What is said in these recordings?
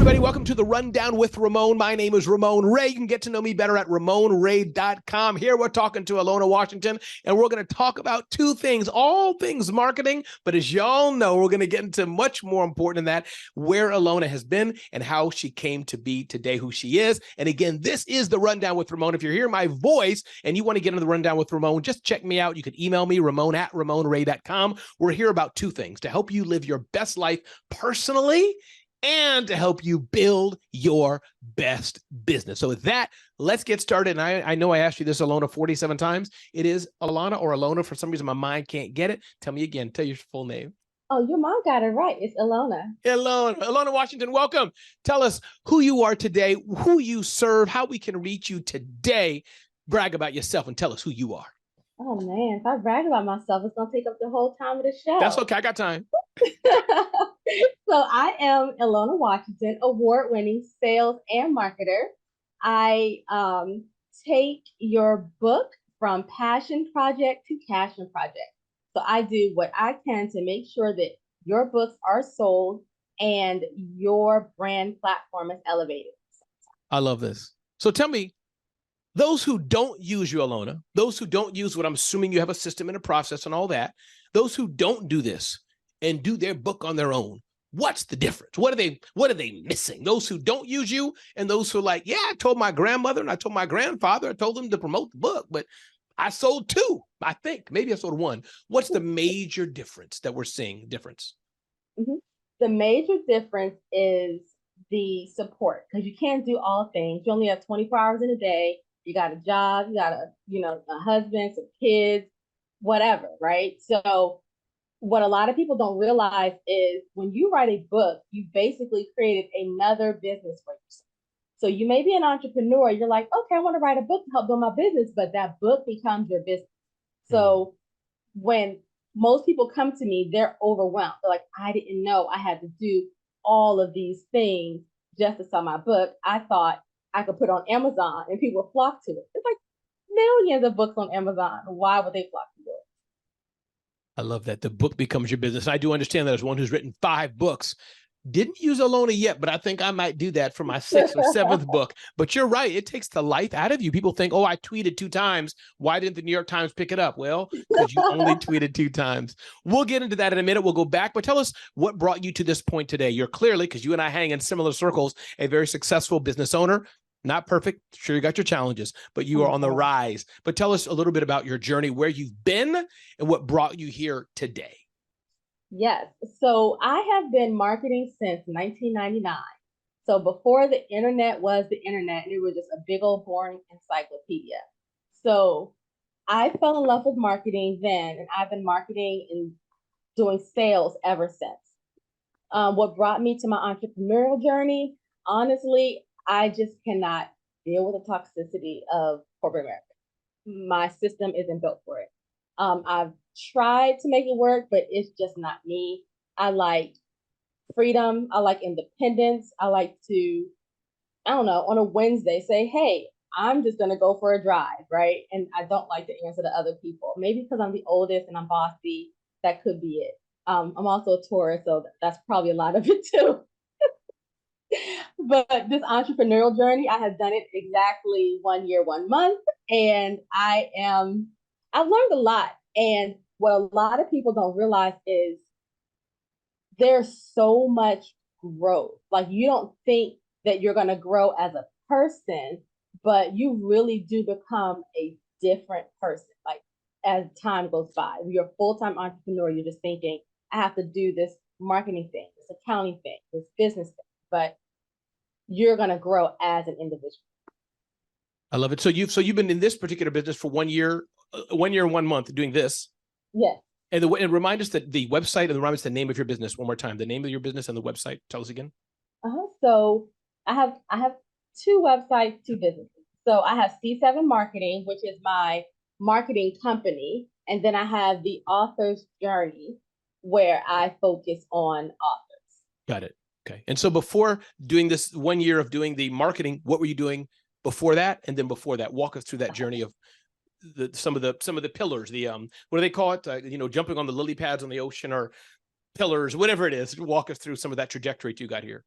everybody. Welcome to the Rundown with Ramon. My name is Ramon Ray. You can get to know me better at RamonRay.com. Here we're talking to Elona Washington, and we're going to talk about two things, all things marketing. But as y'all know, we're going to get into much more important than that, where Elona has been and how she came to be today who she is. And again, this is the Rundown with Ramon. If you're hearing my voice and you want to get into the Rundown with Ramon, just check me out. You can email me, Ramon@RamonRay.com. We're here about two things: to help you live your best life personally and to help you build your best business. So with that, let's get started. And I know I asked you this, Elona, 47 times. It is Elona or Elona. For some reason, my mind can't get it. Tell me again. Tell your full name. Oh, your mom got it right. It's Elona. Elona Washington, welcome. Tell us who you are today, who you serve, how we can reach you today. Brag about yourself and tell us who you are. Oh, man. If I brag about myself, it's going to take up the whole time of the show. That's okay. I got time. So I am Elona Washington, award-winning sales and marketer. I take your book from passion project to passion project. So I do what I can to make sure that your books are sold and your brand platform is elevated. I love this. So tell me, those who don't use you, Elona, those who don't use what I'm assuming you have a system and a process and all that, those who don't do this and do their book on their own, what's the difference? What are they missing? Those who don't use you and those who are like, yeah, I told my grandmother and I told my grandfather, I told them to promote the book, but I sold two, I think. Maybe I sold one. What's the major difference that we're seeing difference? Mm-hmm. The major difference is the support, because you can't do all things. You only have 24 hours in a day. You got a job, you got a husband, some kids, whatever, right? So what a lot of people don't realize is when you write a book, you basically created another business for yourself. So you may be an entrepreneur. You're like, okay, I want to write a book to help build my business, but that book becomes your business. So when most people come to me, they're overwhelmed. They're like, I didn't know I had to do all of these things just to sell my book. I thought I could put on Amazon and people would flock to it. It's like millions of books on Amazon. Why would they flock to it? I love that. The book becomes your business. I do understand that as one who's written 5 books. Didn't use Elona yet, but I think I might do that for my 6th or 7th book. But you're right. It takes the life out of you. People think, oh, I tweeted 2 times. Why didn't the New York Times pick it up? Well, because you only tweeted 2 times. We'll get into that in a minute. We'll go back. But tell us what brought you to this point today. You're clearly, because you and I hang in similar circles, a very successful business owner. Not perfect. Sure, you got your challenges, but you are on the rise. But tell us a little bit about your journey, where you've been and what brought you here today. Yes. So I have been marketing since 1999. So before the internet was the internet, and it was just a big old boring encyclopedia. So I fell in love with marketing then, and I've been marketing and doing sales ever since. What brought me to my entrepreneurial journey, honestly, I just cannot deal with the toxicity of corporate America. My system isn't built for it. I've tried to make it work, but it's just not me. I like freedom. I like independence. I like to, I don't know, on a Wednesday say, hey, I'm just going to go for a drive, right? And I don't like to answer to other people. Maybe because I'm the oldest and I'm bossy, that could be it. I'm also a Taurus, so that's probably a lot of it too. But this entrepreneurial journey, I have done it exactly 1 year, 1 month, and I've learned a lot. And what a lot of people don't realize is there's so much growth. Like, you don't think that you're going to grow as a person, but you really do become a different person. Like, as time goes by, you're a full-time entrepreneur, you're just thinking, I have to do this marketing thing, this accounting thing, this business thing, but you're going to grow as an individual. I love it. So you've been in this particular business for 1 year, 1 year and 1 month doing this. Yes. And remind us that the website, and remind us the name of your business one more time. The name of your business and the website. Tell us again. So I have 2 websites, 2 businesses. So I have C7 Marketing, which is my marketing company, and then I have the Author's Journey, where I focus on authors. Got it. Okay. And so before doing this 1 year of doing the marketing, what were you doing before that? And then before that, walk us through that journey of some of the pillars, the what do they call it? Jumping on the lily pads on the ocean, or pillars, whatever it is. Walk us through some of that trajectory you got here.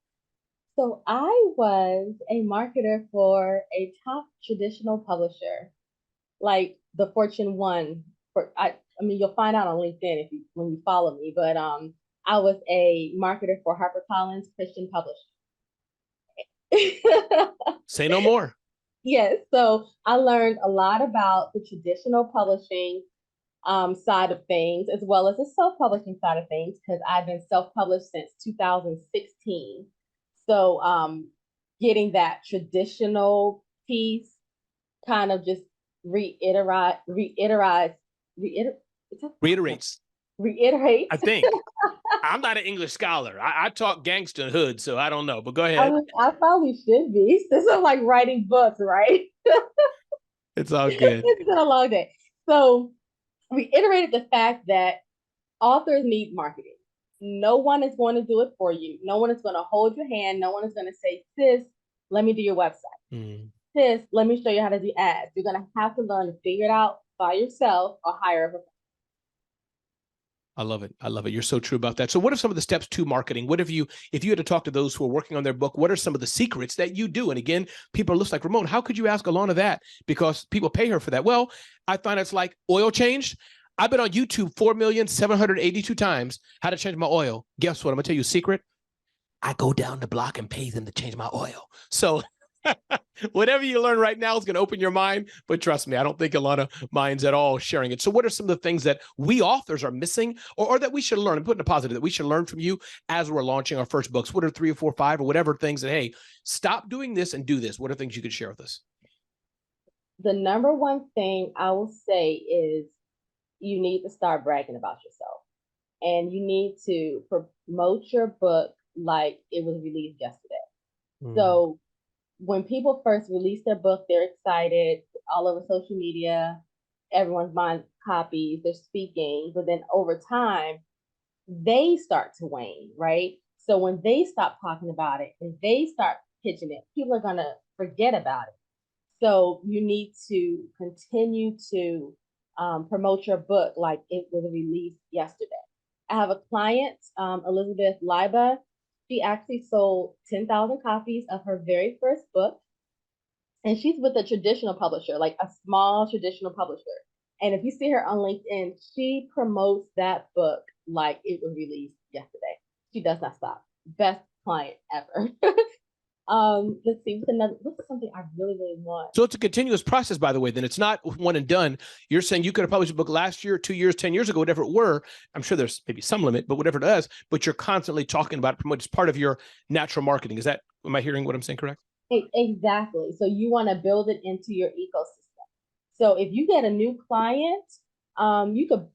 So I was a marketer for a top traditional publisher, like the Fortune One. I mean, you'll find out on LinkedIn if you when you follow me. But I was a marketer for HarperCollins Christian Publishing. Say no more. Yes, so I learned a lot about the traditional publishing side of things, as well as the self-publishing side of things, because I've been self-published since 2016. So getting that traditional piece kind of just reiterate, reiterate, reiter, Reiterates. reiterate. I think. I'm not an English scholar. I talk gangster hood, so I don't know. But go I ahead. mean, I probably should be. This is like writing books, right? It's all good. It's been a long day. So reiterated the fact that authors need marketing. No one is going to do it for you. No one is going to hold your hand. No one is going to say, sis, let me do your website. Mm. Sis, let me show you how to do ads. You're going to have to learn to figure it out by yourself or hire a professional. I love it. I love it. You're so true about that. So what are some of the steps to marketing? What have you, if you had to talk to those who are working on their book, what are some of the secrets that you do? And again, people are just like, Ramon, how could you ask Elona that? Because people pay her for that. Well, I find it's like oil change. I've been on YouTube 4,782 times how to change my oil. Guess what? I'm gonna tell you a secret. I go down the block and pay them to change my oil. So whatever you learn right now is going to open your mind. But trust me, I don't think a lot of minds at all sharing it. So what are some of the things that we authors are missing or that we should learn, and put in a positive, that we should learn from you as we're launching our first books? What are 3 or 4, 5 or whatever things that, hey, stop doing this and do this? What are things you could share with us? The number one thing I will say is you need to start bragging about yourself, and you need to promote your book like it was released yesterday. So when people first release their book, they're excited all over social media. Everyone's buying copies, they're speaking, but then over time, they start to wane, right? So when they stop talking about it and they start pitching it, people are going to forget about it. So you need to continue to promote your book like it was released yesterday. I have a client, Elizabeth Liba. She actually sold 10,000 copies of her very first book. And she's with a traditional publisher, like a small traditional publisher. And if you see her on LinkedIn, she promotes that book like it was released yesterday. She does not stop. Best client ever. Let's see, what's something I really, really want? So it's a continuous process, by the way. Then it's not one and done. You're saying you could have published a book last year, 2 years, 10 years ago, whatever it were. I'm sure there's maybe some limit, but whatever it is, but you're constantly talking about it, promoting. It's part of your natural marketing. Is that, am I hearing what I'm saying correct? Exactly. So you want to build it into your ecosystem. So if you get a new client, you could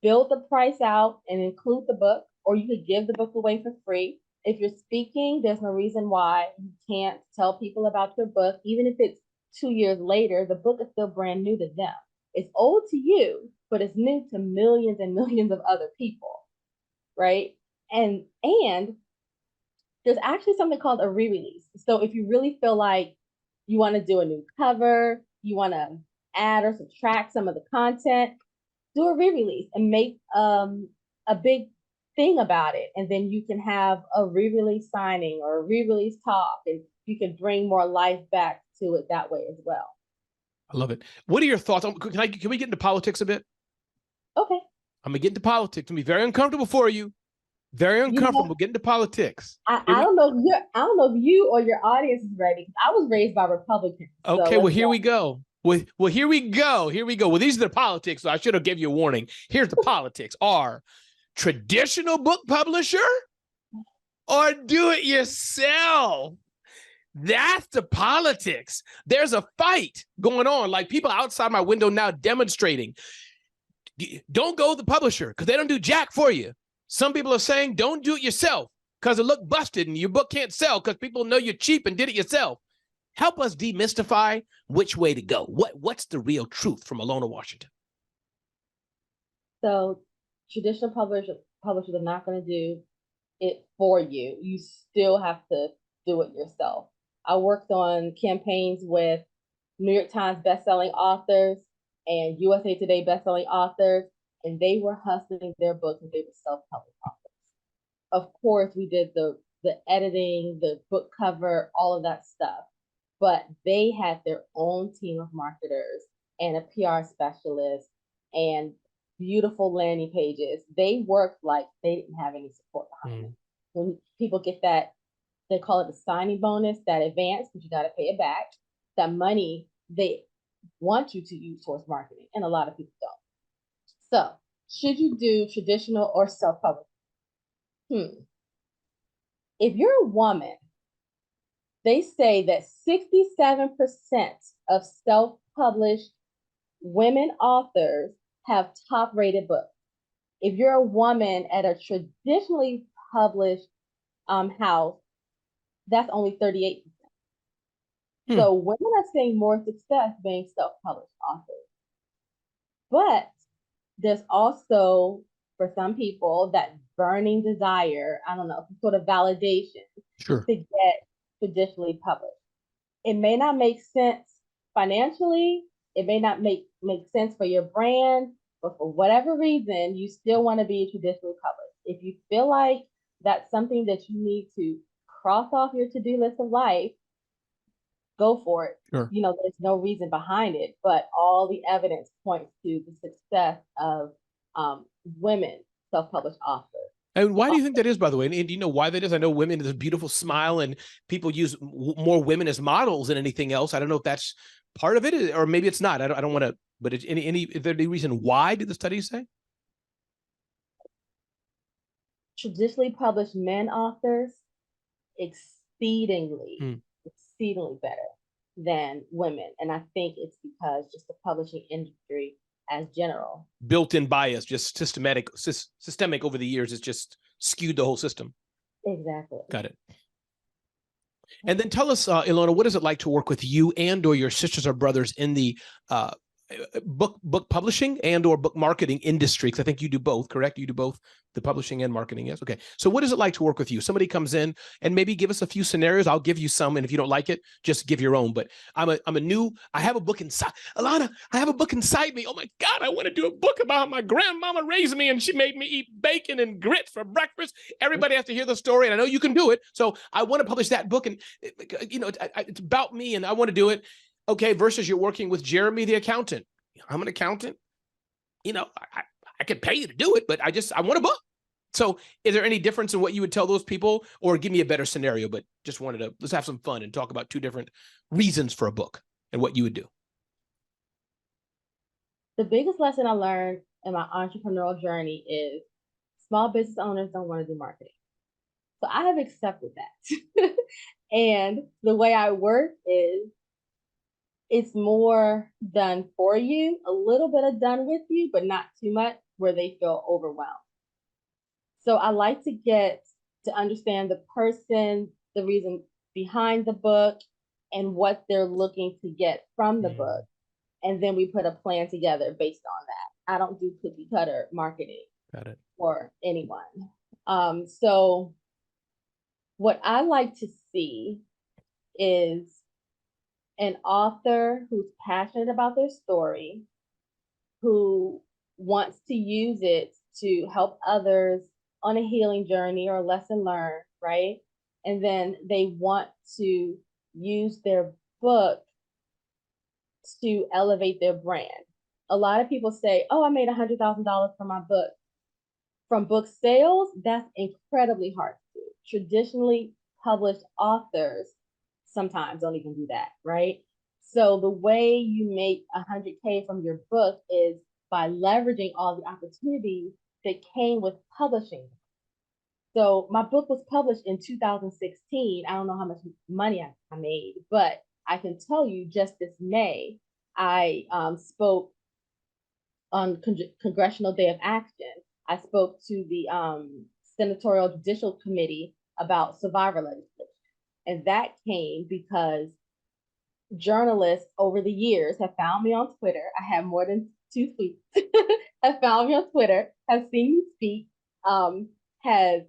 build the price out and include the book, or you could give the book away for free. If you're speaking, there's no reason why you can't tell people about your book. Even if it's 2 years later, the book is still brand new to them. It's old to you, but it's new to millions and millions of other people, right? And there's actually something called a re-release. So if you really feel like you want to do a new cover, you want to add or subtract some of the content, do a re-release and make a big thing about it. And then you can have a re-release signing or a re-release talk, and you can bring more life back to it that way as well. I love it. What are your thoughts? Can we get into politics a bit? Okay. I'm gonna get into politics. It's gonna be very uncomfortable for you. Very uncomfortable. Get into politics. I don't know if you or your audience is ready, because I was raised by Republicans. Okay, so well, here we go. Well, here we go. Here we go. Well, these are the politics. So I should have given you a warning. Here's the politics. Are traditional book publisher or do it yourself? That's the politics. There's a fight going on. Like people outside my window now demonstrating. Don't go with the publisher because they don't do jack for you. Some people are saying don't do it yourself because it looked busted and your book can't sell because people know you're cheap and did it yourself. Help us demystify which way to go. What's the real truth from Elona Washington? So traditional publishers are not going to do it for you. You still have to do it yourself. I worked on campaigns with New York Times bestselling authors and USA Today bestselling authors, and they were hustling their books and they were self-published authors. Of course, we did the the editing, the book cover, all of that stuff. But they had their own team of marketers and a PR specialist and beautiful landing pages. They worked like they didn't have any support behind them. When people get that, they call it the signing bonus, that advance, but you got to pay it back. That money they want you to use towards marketing, and a lot of people don't. So, should you do traditional or self-publishing? If you're a woman, they say that 67% of self-published women authors have top-rated books. If you're a woman at a traditionally published house, that's only 38%. So women are seeing more success being self-published authors. But there's also, for some people, that burning desire, I don't know, some sort of validation to get traditionally published. It may not make sense financially, it may not make sense for your brand, but for whatever reason, you still want to be traditionally published. If you feel like that's something that you need to cross off your to-do list of life, go for it. Sure. You know, there's no reason behind it, but all the evidence points to the success of women self-published authors. And why do you think that is, by the way? And do you know why that is? I know women have a beautiful smile and people use more women as models than anything else. I don't know if that's part of it, or maybe it's not. I don't want to, but is there any reason why did the studies say? Traditionally published men authors exceedingly better than women. And I think it's because just the publishing industry as general. Built-in bias, just systemic over the years, it's just skewed the whole system. Exactly. Got it. And then tell us, Elona, what is it like to work with you and or your sisters or brothers in the book publishing and or book marketing industry? Because I think you do both, correct? You do both the publishing and marketing, yes? Okay. So what is it like to work with you? Somebody comes in and maybe give us a few scenarios. I'll give you some, and if you don't like it, just give your own. But I have a book inside. Elona, I have a book inside me. Oh my God, I want to do a book about my grandmama raised me and she made me eat bacon and grits for breakfast. Everybody has to hear the story, and I know you can do it. So I want to publish that book, and you know, it's about me and I want to do it. Okay, versus you're working with Jeremy, the accountant. I'm an accountant. You know, I could pay you to do it, but I want a book. So is there any difference in what you would tell those people, or give me a better scenario, but just wanted to, let's have some fun and talk about two different reasons for a book and what you would do. The biggest lesson I learned in my entrepreneurial journey is small business owners don't want to do marketing. So I have accepted that. And the way I work is it's more done for you, a little bit of done with you, but not too much where they feel overwhelmed. So I like to get to understand the person, the reason behind the book, and what they're looking to get from the book. And then we put a plan together based on that. I don't do cookie cutter marketing for anyone. So what I like to see is an author who's passionate about their story, who wants to use it to help others on a healing journey or a lesson learned, right? And then they want to use their book to elevate their brand. A lot of people say, oh, I made $100,000 from my book. From book sales, that's incredibly hard to do. Traditionally published authors sometimes don't even do that, right? So the way you make $100K from your book is by leveraging all the opportunities that came with publishing. So my book was published in 2016. I don't know how much money I made, but I can tell you just this May, I spoke on Congressional Day of Action. I spoke to the Senatorial Judicial Committee about survivor legislation. And that came because journalists over the years have found me on Twitter. I have more than 2 tweets. Have found me on Twitter, have seen me speak, has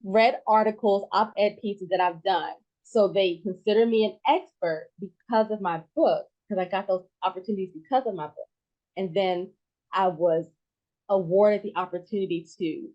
read articles, op-ed pieces that I've done. So they consider me an expert because of my book, because I got those opportunities because of my book. And then I was awarded the opportunity to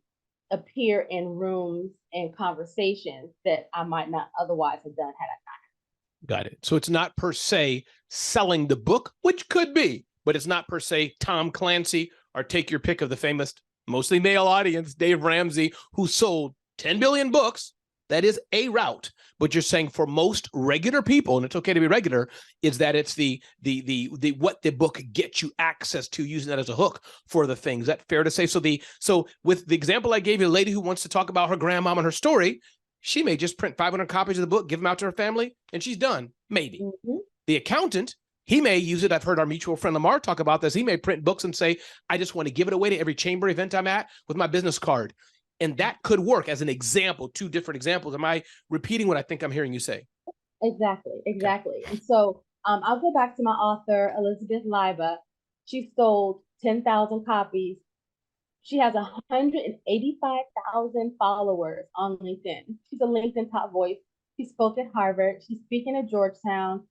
appear in rooms and conversations that I might not otherwise have done had I not. Got it. So it's not per se selling the book, which could be, but it's not per se Tom Clancy, or take your pick of the famous, mostly male audience, Dave Ramsey, who sold 10 billion books. That is a route. But you're saying for most regular people, and it's okay to be regular, is that it's the what the book gets you access to, using that as a hook for the things. Is that fair to say? So with the example I gave you, a lady who wants to talk about her grandmom and her story, she may just print 500 copies of the book, give them out to her family, and she's done. Maybe. Mm-hmm. The accountant, he may use it. I've heard our mutual friend Lamar talk about this. He may print books and say, I just want to give it away to every chamber event I'm at with my business card. And that could work as an example, two different examples. Am I repeating what I think I'm hearing you say? Exactly. Okay. And so I'll go back to my author, Elizabeth Liba. She sold 10,000 copies. She has 185,000 followers on LinkedIn. She's a LinkedIn top voice. She spoke at Harvard. She's speaking at Georgetown.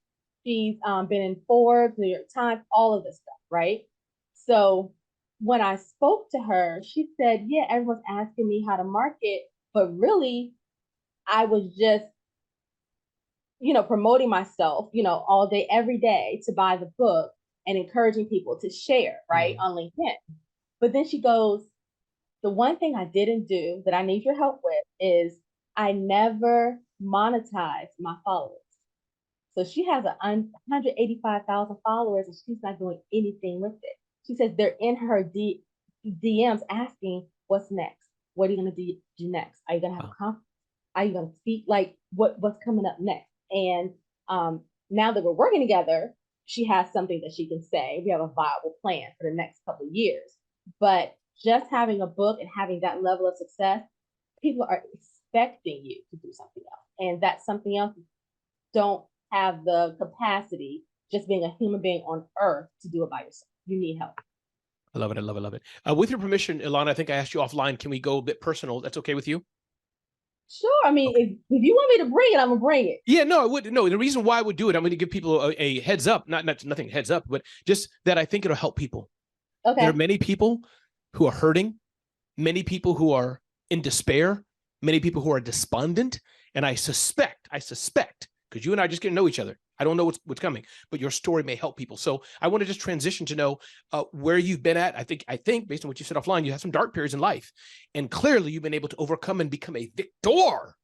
She's been in Forbes, New York Times, all of this stuff, right? So when I spoke to her, she said, yeah, everyone's asking me how to market, but really, I was just, promoting myself, all day, every day to buy the book and encouraging people to share, right, on LinkedIn. But then she goes, the one thing I didn't do that I need your help with is I never monetized my followers. So she has 185,000 followers and she's not doing anything with it. She says they're in her DMs asking, what's next? What are you going to do next? Are you going to have a conference? Are you going to speak? Like what's coming up next? And now that we're working together, she has something that she can say. We have a viable plan for the next couple of years. But just having a book and having that level of success, people are expecting you to do something else. And that's something else you don't have the capacity, just being a human being on earth, to do it by yourself. You need help. I love it. I love it. Love it. With your permission, Elona, I think I asked you offline. Can we go a bit personal? That's okay with you? Sure. I mean, okay. if you want me to bring it, I'm gonna bring it. Yeah, no, I would. No, the reason why I would do it, I'm going to give people a heads up, not nothing heads up, but just that I think it'll help people. Okay. There are many people who are hurting, many people who are in despair, many people who are despondent, and I suspect, because you and I just get to know each other. I don't know what's coming, but your story may help people. So I want to just transition to know where you've been at. I think based on what you said offline, you had some dark periods in life, and clearly you've been able to overcome and become a victor.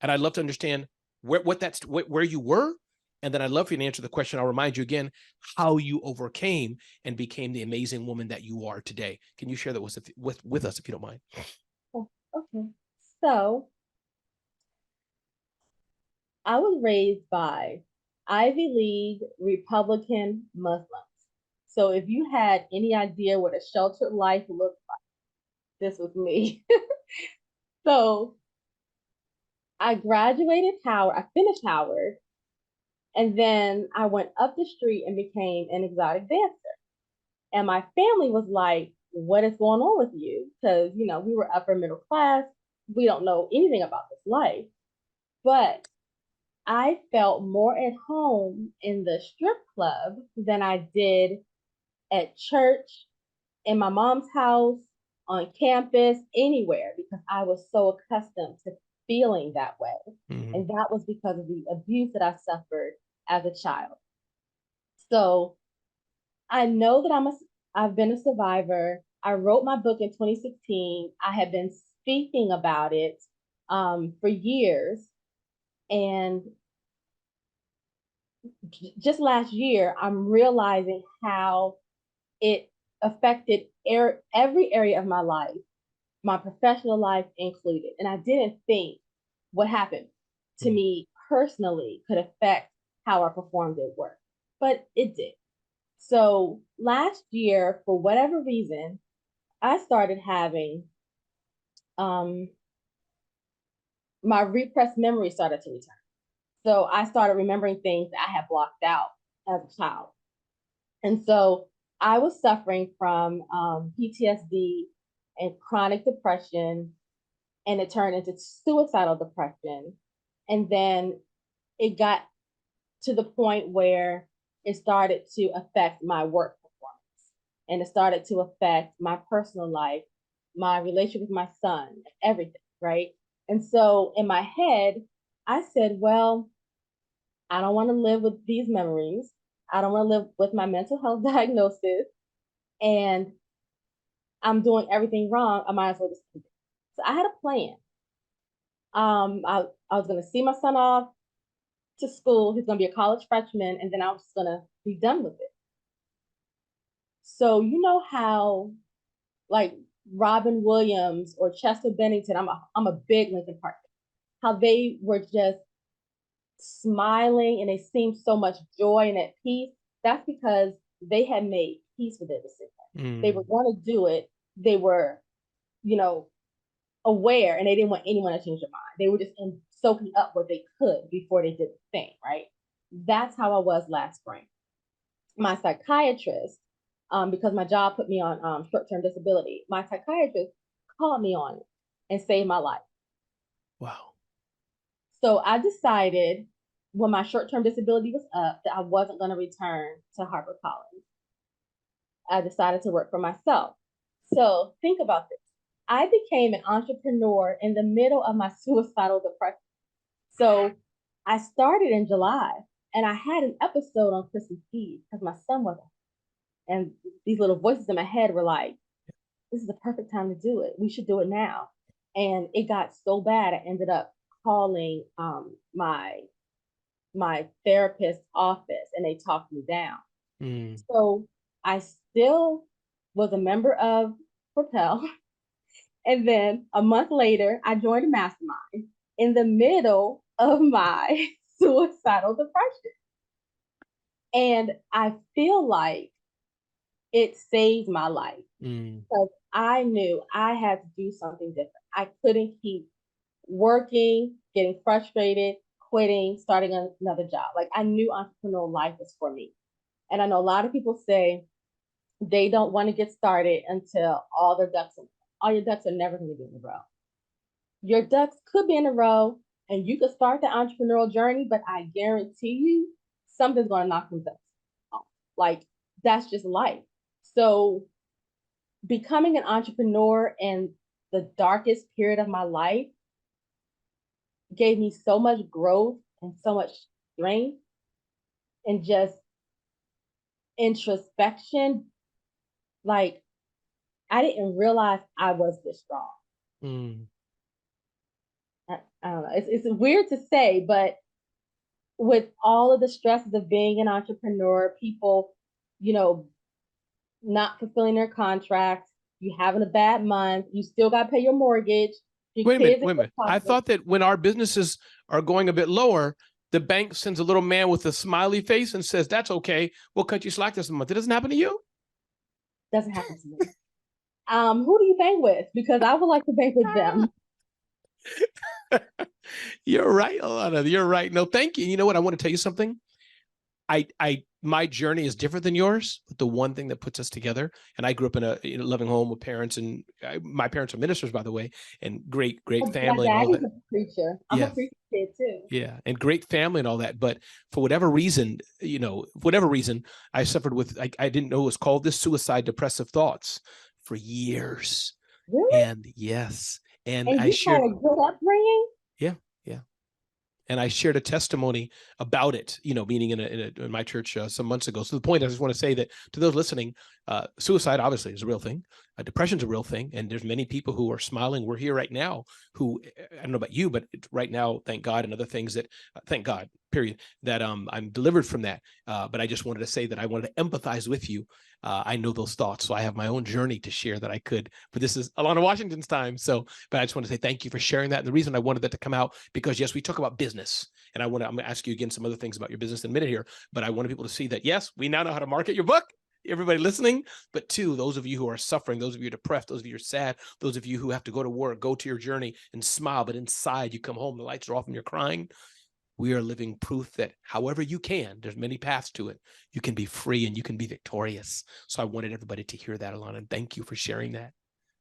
And I'd love to understand where you were, and then I'd love for you to answer the question. I'll remind you again how you overcame and became the amazing woman that you are today. Can you share that with us if you don't mind? Okay. So I was raised by Ivy League Republican Muslims. So if you had any idea what a sheltered life looked like, this was me. So I graduated Howard, I finished Howard, and then I went up the street and became an exotic dancer. And my family was like, what is going on with you? Because, we were upper middle class. We don't know anything about this life. But I felt more at home in the strip club than I did at church, in my mom's house, on campus, anywhere, because I was so accustomed to feeling that way. Mm-hmm. And that was because of the abuse that I suffered as a child. So I know that I've been a survivor. I wrote my book in 2016. I had been speaking about it for years. And just last year, I'm realizing how it affected every area of my life, my professional life included. And I didn't think what happened to me personally could affect how I performed at work, but it did. So last year, for whatever reason, I started having my repressed memory started to return. So I started remembering things that I had blocked out as a child. And so I was suffering from PTSD and chronic depression, and it turned into suicidal depression. And then it got to the point where it started to affect my work performance, and it started to affect my personal life, my relationship with my son, everything, right? And so in my head, I said, well, I don't want to live with these memories. I don't want to live with my mental health diagnosis, and I'm doing everything wrong. I might as well just keep it. So I had a plan. I was going to see my son off to school. He's going to be a college freshman, and then I was going to be done with it. So you know how, like Robin Williams or Chester Bennington, I'm a big Linkin Park fan, how they were just smiling and they seemed so much joy and at peace. That's because they had made peace with their decision. They were going to do it. They were, you know, aware, and they didn't want anyone to change their mind. They were just soaking up what they could before they did the thing, right? That's how I was last spring. My psychiatrist, because my job put me on short-term disability, my psychiatrist called me on it and saved my life. Wow. So I decided when my short-term disability was up that I wasn't going to return to HarperCollins. I decided to work for myself. So think about this. I became an entrepreneur in the middle of my suicidal depression. So I started in July, and I had an episode on Christmas Eve because my son wasn't. And these little voices in my head were like, this is the perfect time to do it. We should do it now. And it got so bad, I ended up calling my therapist's office, and they talked me down. So I still was a member of Propel. And then a month later, I joined a mastermind in the middle of my suicidal depression. And I feel like it saved my life because I knew I had to do something different. I couldn't keep working, getting frustrated, quitting, starting another job. Like I knew entrepreneurial life was for me. And I know a lot of people say they don't want to get started until all their ducks are, all your ducks are never going to be in a row. Your ducks could be in a row and you could start the entrepreneurial journey, but I guarantee you something's going to knock them ducks off. Like that's just life. So becoming an entrepreneur in the darkest period of my life gave me so much growth and so much strength and just introspection. Like I didn't realize I was this strong. I don't know. It's weird to say, but with all of the stresses of being an entrepreneur, people, you know, not fulfilling their contracts, you having a bad month, you still got to pay your mortgage. Your Wait a minute. I thought that when our businesses are going a bit lower, the bank sends a little man with a smiley face and says, that's okay. We'll cut you slack this month. It doesn't happen to you? Doesn't happen to me. Who do you bank with? Because I would like to bank with them. You're right, Elona. You're right. No, thank you. You know what? I want to tell you something. My journey is different than yours, but the one thing that puts us together, and I grew up in a loving home with parents, and my parents are ministers, by the way, and great family. My daddy's a preacher. I'm a preacher kid too. Yeah, and great family and all that. But for whatever reason, I suffered with, I didn't know it was called this, suicide depressive thoughts for years. Really? And yes. And I shared a good upbringing? Yeah. And I shared a testimony about it, meaning in my church some months ago. So the point, I just want to say that to those listening, suicide obviously is a real thing. Depression is a real thing. And there's many people who are smiling. We're here right now who, I don't know about you, but right now, thank God, and other things that, thank God, period, that I'm delivered from that. But I just wanted to say that I wanted to empathize with you. I know those thoughts. So I have my own journey to share that I could, but this is Elona Washington's time. So, but I just want to say thank you for sharing that. And the reason I wanted that to come out, because yes, we talk about business, and I'm going to ask you again some other things about your business in a minute here, but I wanted people to see that, yes, we now know how to market your book, everybody listening, but two, those of you who are suffering, those of you who are depressed, those of you who are sad, those of you who have to go to work, go to your journey and smile, but inside you come home, the lights are off and you're crying. We are living proof that however you can, there's many paths to it, you can be free and you can be victorious. So I wanted everybody to hear that, Elona, and thank you for sharing that.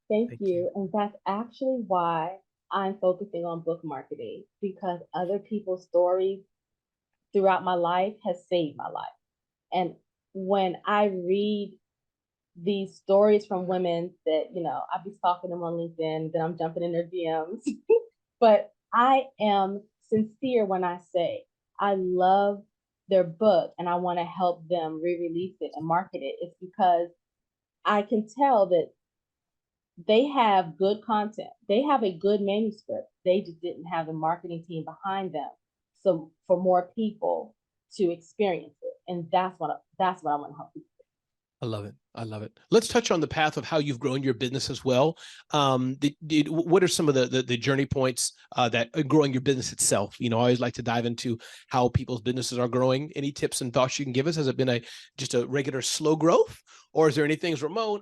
Thank you. And that's actually why I'm focusing on book marketing, because other people's stories throughout my life has saved my life. And when I read these stories from women that, I'll be stalking them on LinkedIn, then I'm jumping in their DMs. But I am sincere when I say I love their book and I want to help them re-release it and market it. It's because I can tell that they have good content. They have a good manuscript. They just didn't have the marketing team behind them. So for more people to experience it. And that's what I want to help people. I love it. I love it. Let's touch on the path of how you've grown your business as well. What are some of the journey points that are growing your business itself? I always like to dive into how people's businesses are growing. Any tips and thoughts you can give us? Has it been just a regular slow growth? Or is there any things, Ramon,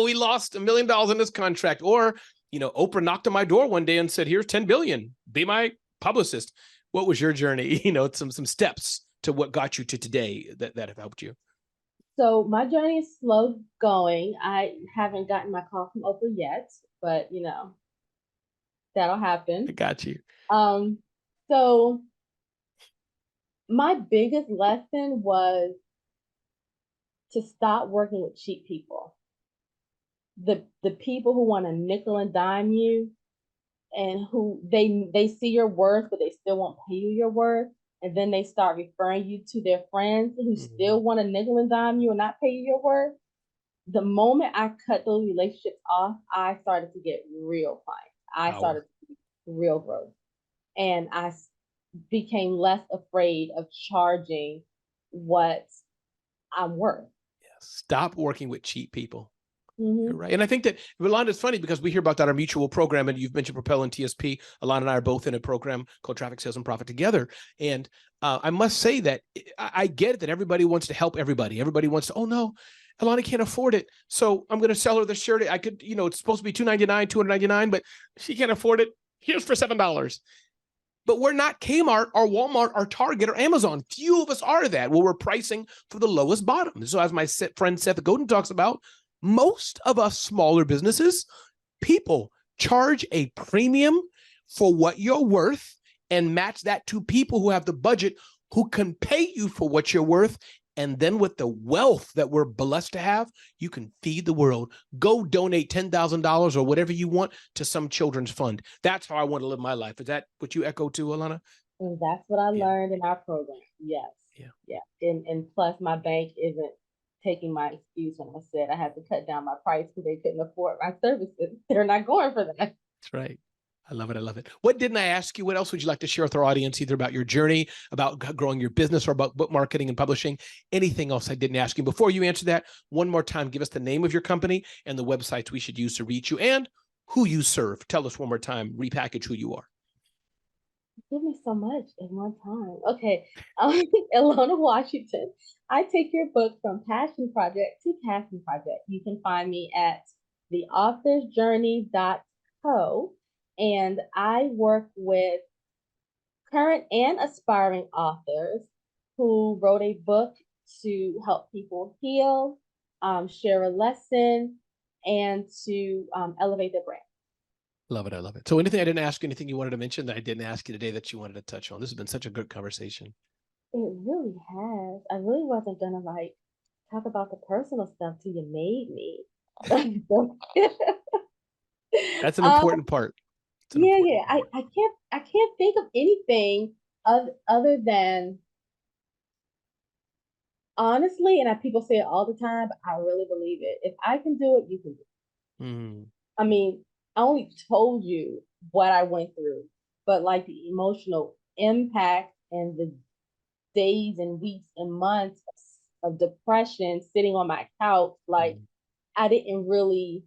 we lost $1 million in this contract? Or, Oprah knocked on my door one day and said, here's 10 billion, be my publicist. What was your journey? Some steps to what got you to today that have helped you. So my journey is slow going. I haven't gotten my call from Oprah yet, but that'll happen. I got you. So my biggest lesson was to stop working with cheap people. The people who want to nickel and dime you and who they see your worth, but they still won't pay you your worth. And then they start referring you to their friends who still want to nickel and dime you and not pay you your worth. The moment I cut those relationships off, I started to get real clients. I started to see real growth. And I became less afraid of charging what I'm worth. Yeah. Stop working with cheap people. Mm-hmm. Right. And I think that, Elona, it's funny because we hear about that, our mutual program, and you've mentioned Propel and TSP. Elona and I are both in a program called Traffic Sales and Profit together. And I must say that I get it that everybody wants to help everybody. Everybody wants to, oh no, Elona can't afford it, so I'm going to sell her the shirt. I could, it's supposed to be $299, $299, but she can't afford it. Here's for $7. But we're not Kmart or Walmart or Target or Amazon. Few of us are that. Well, we're pricing for the lowest bottom. So as my friend Seth Godin talks about, most of us smaller businesses, people charge a premium for what you're worth and match that to people who have the budget, who can pay you for what you're worth. And then with the wealth that we're blessed to have, you can feed the world. Go donate $10,000 or whatever you want to some children's fund. That's how I want to live my life. Is that what you echo too, Elona? And that's what I learned in our program. Yes. Yeah. And plus my bank isn't taking my excuse when I said I had to cut down my price because they couldn't afford my services. They're not going for that. That's right. I love it. I love it. What didn't I ask you? What else would you like to share with our audience, either about your journey, about growing your business, or about book marketing and publishing? Anything else I didn't ask you? Before you answer that, one more time, give us the name of your company and the websites we should use to reach you and who you serve. Tell us one more time, repackage who you are. Give me so much in one time. Okay. Elona Washington. I take your book from passion project to passion project. You can find me at theauthorsjourney.co. And I work with current and aspiring authors who wrote a book to help people heal, share a lesson, and to elevate their brand. Love it. I love it. So anything I didn't ask, anything you wanted to mention that I didn't ask you today that you wanted to touch on? This has been such a good conversation. It really has. I really wasn't going to talk about the personal stuff till you made me. That's an important part. I can't think of anything other than, honestly, and people say it all the time, but I really believe it. If I can do it, you can do it. Mm. I mean, I only told you what I went through, but the emotional impact and the days and weeks and months of depression sitting on my couch, I didn't really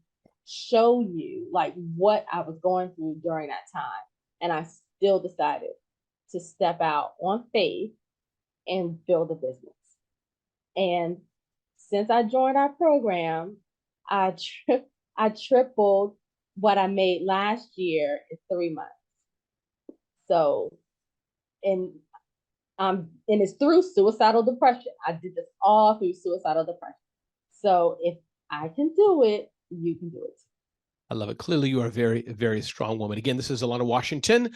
show you what I was going through during that time. And I still decided to step out on faith and build a business. And since I joined our program, I tripled what I made last year in 3 months. So, and it's through suicidal depression. I did this all through suicidal depression. So if I can do it, you can do it. I love it. Clearly, you are a very, very strong woman. Again, this is Elona Washington,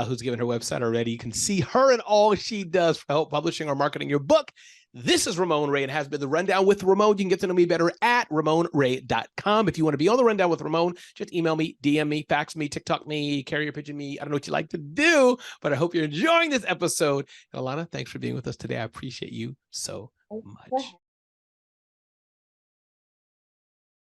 who's given her website already. You can see her and all she does for help publishing or marketing your book. This is Ramon Ray. It has been the Rundown with Ramon. You can get to know me better at RamonRay.com. If you want to be on the Rundown with Ramon, just email me, DM me, fax me, TikTok me, carrier pigeon me. I don't know what you like to do, but I hope you're enjoying this episode. And Elona, thanks for being with us today. I appreciate you so much.